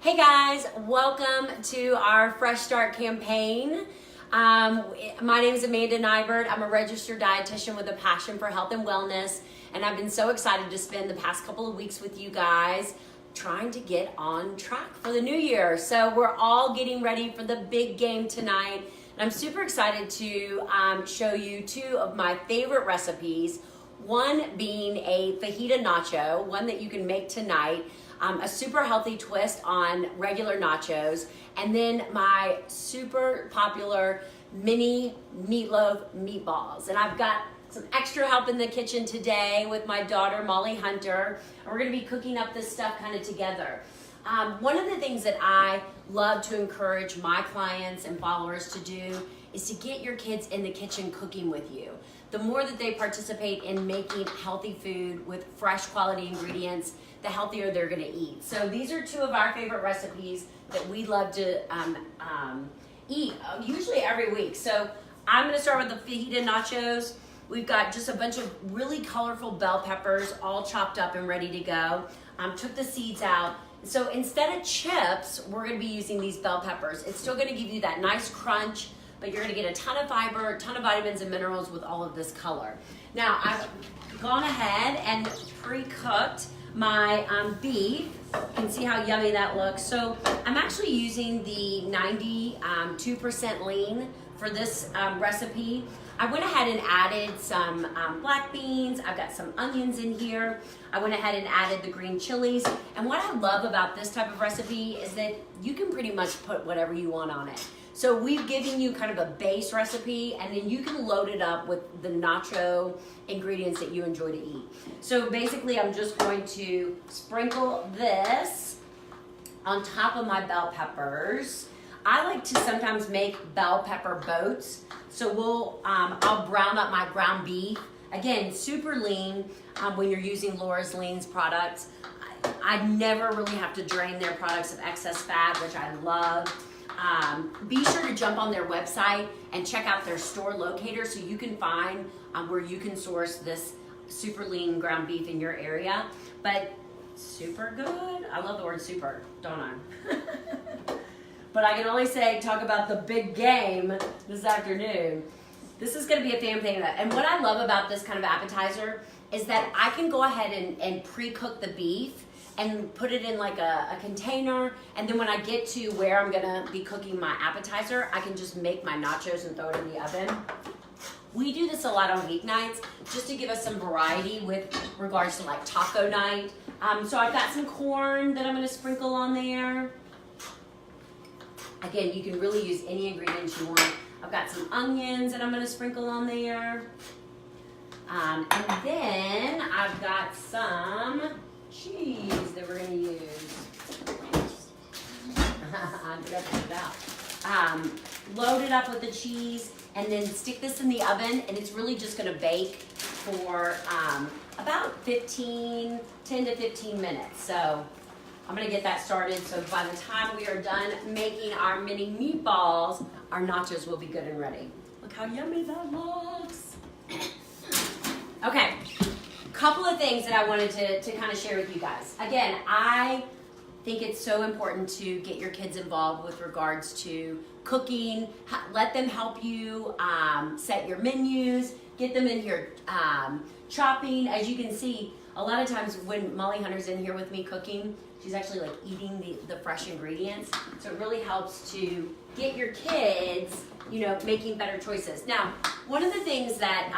Hey guys, welcome to our Fresh Start campaign. My name is Amanda Nighbert. I'm a registered dietitian with a passion for health and wellness, and I've been so excited to spend the past couple of weeks with you guys trying to get on track for the new year. So we're all getting ready for the big game tonight, and I'm super excited to show you two of my favorite recipes. One being a fajita nacho, one that you can make tonight. A super healthy twist on regular nachos, and then my super popular mini meatloaf meatballs. And I've got some extra help in the kitchen today with my daughter Molly Hunter, and we're going to be cooking up this stuff kind of together. One of the things that I love to encourage my clients and followers to do is to get your kids in the kitchen cooking with you. The more that they participate in making healthy food with fresh quality ingredients, the healthier they're gonna eat. So these are two of our favorite recipes that we love to eat, usually every week. So I'm gonna start with the fajita nachos. We've got just a bunch of really colorful bell peppers all chopped up and ready to go. Took the seeds out. So instead of chips, we're gonna be using these bell peppers. It's still gonna give you that nice crunch, but you're gonna get a ton of fiber, a ton of vitamins and minerals with all of this color. Now, I've gone ahead and pre-cooked my beef. You can see how yummy that looks. So I'm actually using the 92% lean for this recipe. I went ahead and added some black beans. I've got some onions in here. I went ahead and added the green chilies. And what I love about this type of recipe is that you can pretty much put whatever you want on it. So we've given you kind of a base recipe, and then you can load it up with the nacho ingredients that you enjoy to eat. So basically I'm just going to sprinkle this on top of my bell peppers. I like to sometimes make bell pepper boats. So I'll brown up my ground beef. Again, super lean when you're using Laura's Lean's products. I never really have to drain their products of excess fat, which I love. Be sure to jump on their website and check out their store locator so you can find where you can source this super lean ground beef in your area. But super good. I love the word super, don't I? But I can only talk about the big game this afternoon. This is going to be a fan favorite. And what I love about this kind of appetizer is that I can go ahead and pre-cook the beef and put it in like a container, and then when I get to where I'm gonna be cooking my appetizer, I can just make my nachos and throw it in the oven. We do this a lot on weeknights just to give us some variety with regards to like taco night. So I've got some corn that I'm gonna sprinkle on there. Again, you can really use any ingredients you want. I've got some onions that I'm gonna sprinkle on there. And then I've got some cheese that we're going to use. I forgot to put it out. Load it up with the cheese and then stick this in the oven, and it's really just going to bake for about 10 to 15 minutes. So I'm going to get that started, so by the time we are done making our mini meatballs, our nachos will be good and ready. Look how yummy that looks. Okay. Couple of things that I wanted to kind of share with you guys. Again, I think it's so important to get your kids involved with regards to cooking. Let them help you set your menus, get them in here chopping. As you can see, a lot of times when Molly Hunter's in here with me cooking, she's actually like eating the fresh ingredients. So it really helps to get your kids, making better choices. Now, one of the things that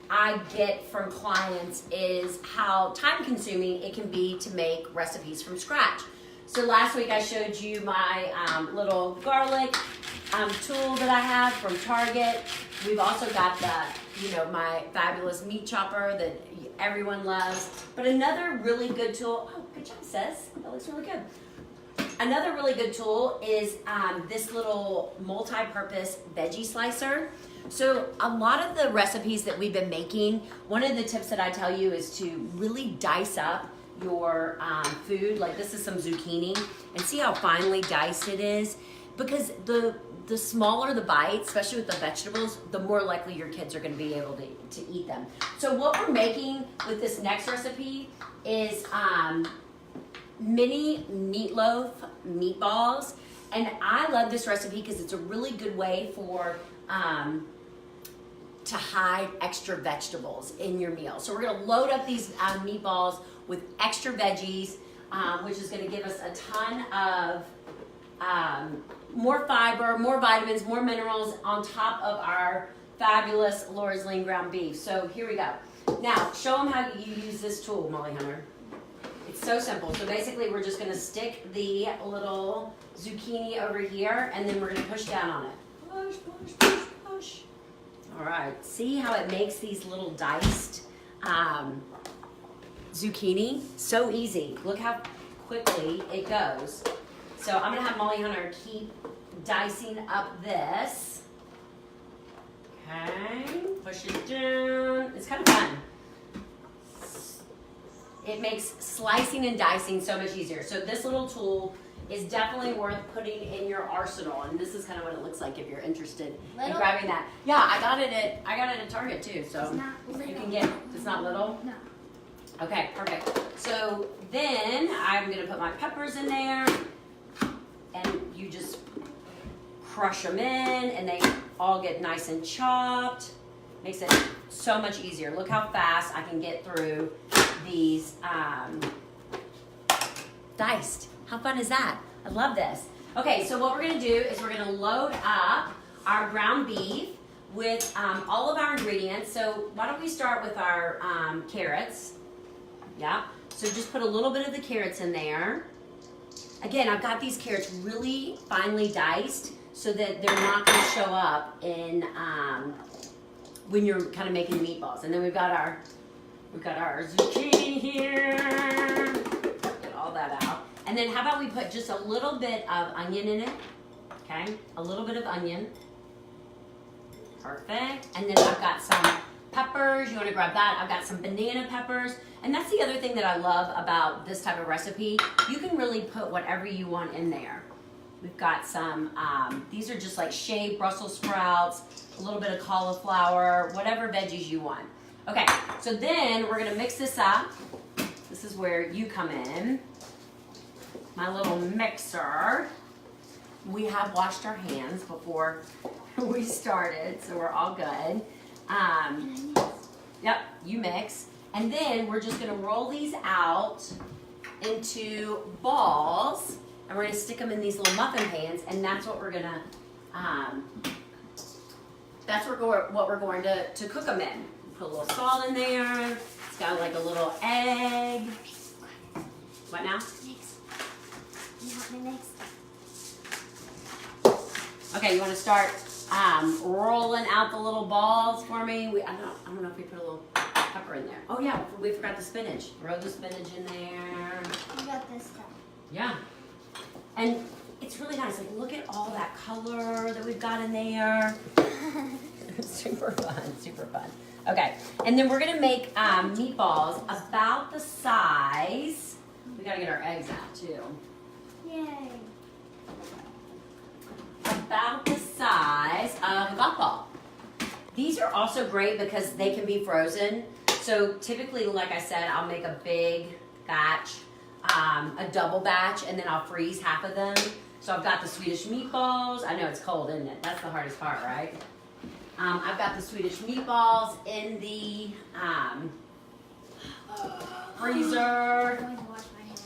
I get from clients is how time consuming it can be to make recipes from scratch. So last week I showed you my little garlic tool that I have from Target. We've also got my fabulous meat chopper that everyone loves. But another really good tool, oh, good job, sis. That looks really good. Another really good tool is this little multi-purpose veggie slicer. So a lot of the recipes that we've been making, one of the tips that I tell you is to really dice up your food. Like this is some zucchini, and see how finely diced it is, because the smaller the bite, especially with the vegetables, the more likely your kids are going to be able to eat them. So what we're making with this next recipe is mini meatloaf meatballs. And I love this recipe because it's a really good way for to hide extra vegetables in your meal. So we're gonna load up these meatballs with extra veggies, which is gonna give us a ton of more fiber, more vitamins, more minerals on top of our fabulous Laura's lean ground beef. So here we go. Now, show them how you use this tool, Molly Hunter. It's so simple. So basically we're just gonna stick the little zucchini over here and then we're gonna push down on it. Push, push, push, push. All right, see how it makes these little diced zucchini? So easy. Look how quickly it goes. So I'm gonna have Molly Hunter keep dicing up this. Okay, push it down. It's kind of fun. It makes slicing and dicing so much easier. So this little tool is definitely worth putting in your arsenal, and this is kind of what it looks like if you're interested in grabbing that. Yeah, I got it at Target too, so you can get. It's not little. No. Okay, perfect. So then I'm gonna put my peppers in there, and you just crush them in, and they all get nice and chopped. Makes it so much easier. Look how fast I can get through these diced. How fun is that? I love this. Okay, so what we're gonna do is we're gonna load up our ground beef with all of our ingredients. So why don't we start with our carrots? Yeah, so just put a little bit of the carrots in there. Again, I've got these carrots really finely diced so that they're not gonna show up in when you're kind of making meatballs. And then we've got our zucchini here. Get all that out. And then how about we put just a little bit of onion in it, okay? A little bit of onion. Perfect. And then I've got some peppers. You want to grab that? I've got some banana peppers. And that's the other thing that I love about this type of recipe. You can really put whatever you want in there. We've got some, these are just like shaved Brussels sprouts, a little bit of cauliflower, whatever veggies you want. Okay, so then we're gonna mix this up. This is where you come in. My little mixer. We have washed our hands before we started, so we're all good. Yep, you mix. And then we're just gonna roll these out into balls, and we're gonna stick them in these little muffin pans, and that's what we're gonna, what we're going to cook them in. Put a little salt in there. It's got like a little egg. What now? Mix. You help me mix. Okay, you want to start rolling out the little balls for me? I don't know if we put a little pepper in there. Oh yeah, we forgot the spinach. Throw the spinach in there. You got this stuff. Yeah, and it's really nice. Like, look at all that color that we've got in there. Super fun, super fun. Okay, and then we're gonna make meatballs about the size. We gotta get our eggs out too. Yay. About the size of a golf ball. These are also great because they can be frozen. So typically, like I said, I'll make a big batch, a double batch, and then I'll freeze half of them. So I've got the Swedish meatballs. I know it's cold, isn't it? That's the hardest part, right? I've got the Swedish meatballs in the freezer. I'm going to wash my hands.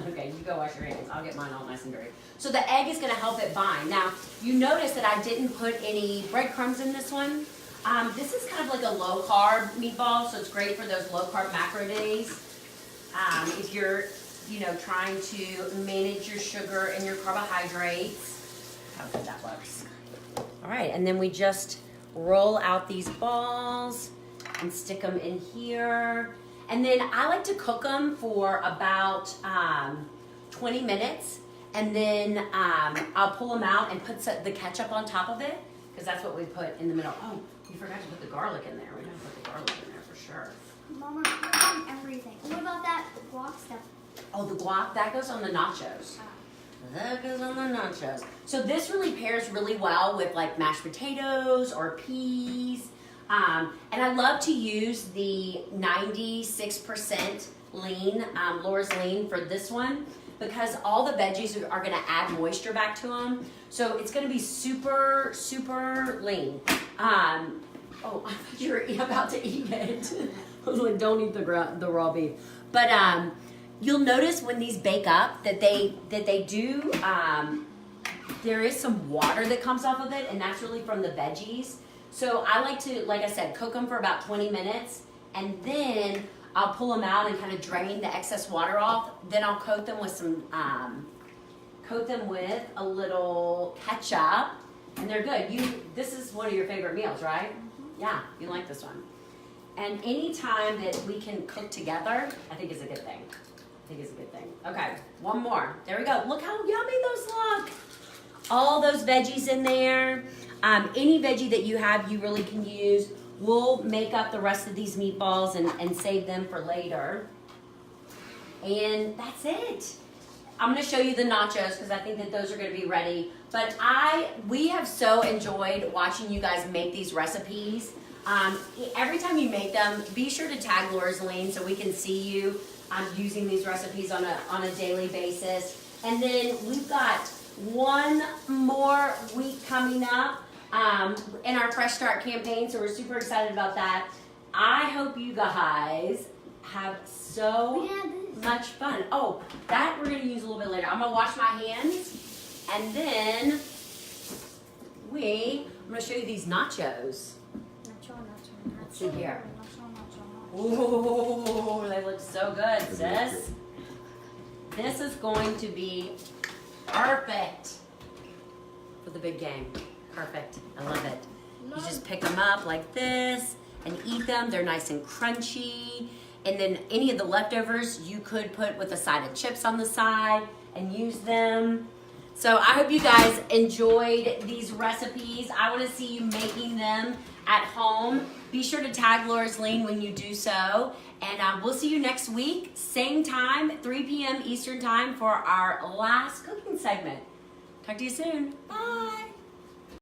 Okay, you go wash your hands. I'll get mine all nice and dirty. So the egg is going to help it bind. Now, you notice that I didn't put any breadcrumbs in this one. This is kind of like a low-carb meatball, so it's great for those low-carb macro days. If you're, trying to manage your sugar and your carbohydrates. How good that looks. All right, and then we just roll out these balls and stick them in here. And then I like to cook them for about 20 minutes. And then I'll pull them out and put the ketchup on top of it, because that's what we put in the middle. Oh, we forgot to put the garlic in there. We gotta put the garlic in there for sure. Mama, put on everything. What about that guac stuff? Oh, the guac, that goes on the nachos. That goes on the nachos. So this really pairs really well with like mashed potatoes or peas. And I love to use the 96% lean, Laura's lean for this one, because all the veggies are gonna add moisture back to them. So it's gonna be super, super lean. Oh, I thought you were about to eat it. I was like, don't eat the raw beef. But you'll notice when these bake up that they do, there is some water that comes off of it, and that's really from the veggies. So I like to, like I said, cook them for about 20 minutes, and then I'll pull them out and kind of drain the excess water off. Then I'll coat them with some, a little ketchup, and they're good. This is one of your favorite meals, right? Mm-hmm. Yeah, you like this one. And any time that we can cook together, I think is a good thing. Okay, one more. There we go. Look how yummy those look. All those veggies in there. Any veggie that you have, you really can use. We'll make up the rest of these meatballs and save them for later. And that's it. I'm going to show you the nachos because I think that those are going to be ready. But we have so enjoyed watching you guys make these recipes. Every time you make them, be sure to tag Laura's Lane so we can see you using these recipes on a daily basis. And then we've got one more week coming up in our Fresh Start campaign, so we're super excited about that. I hope you guys have so much fun. Oh, that we're going to use a little bit later. I'm going to wash my hands, and then I'm going to show you these nachos. Let's see here. Ooh, they look so good, sis. This is going to be perfect for the big game. Perfect. I love it. You just pick them up like this and eat them. They're nice and crunchy. And then any of the leftovers you could put with a side of chips on the side and use them. So I hope you guys enjoyed these recipes. I want to see you making them at home. Be sure to tag Laura's Lane when you do so. And we'll see you next week, same time, 3 p.m. Eastern time for our last cooking segment. Talk to you soon. Bye.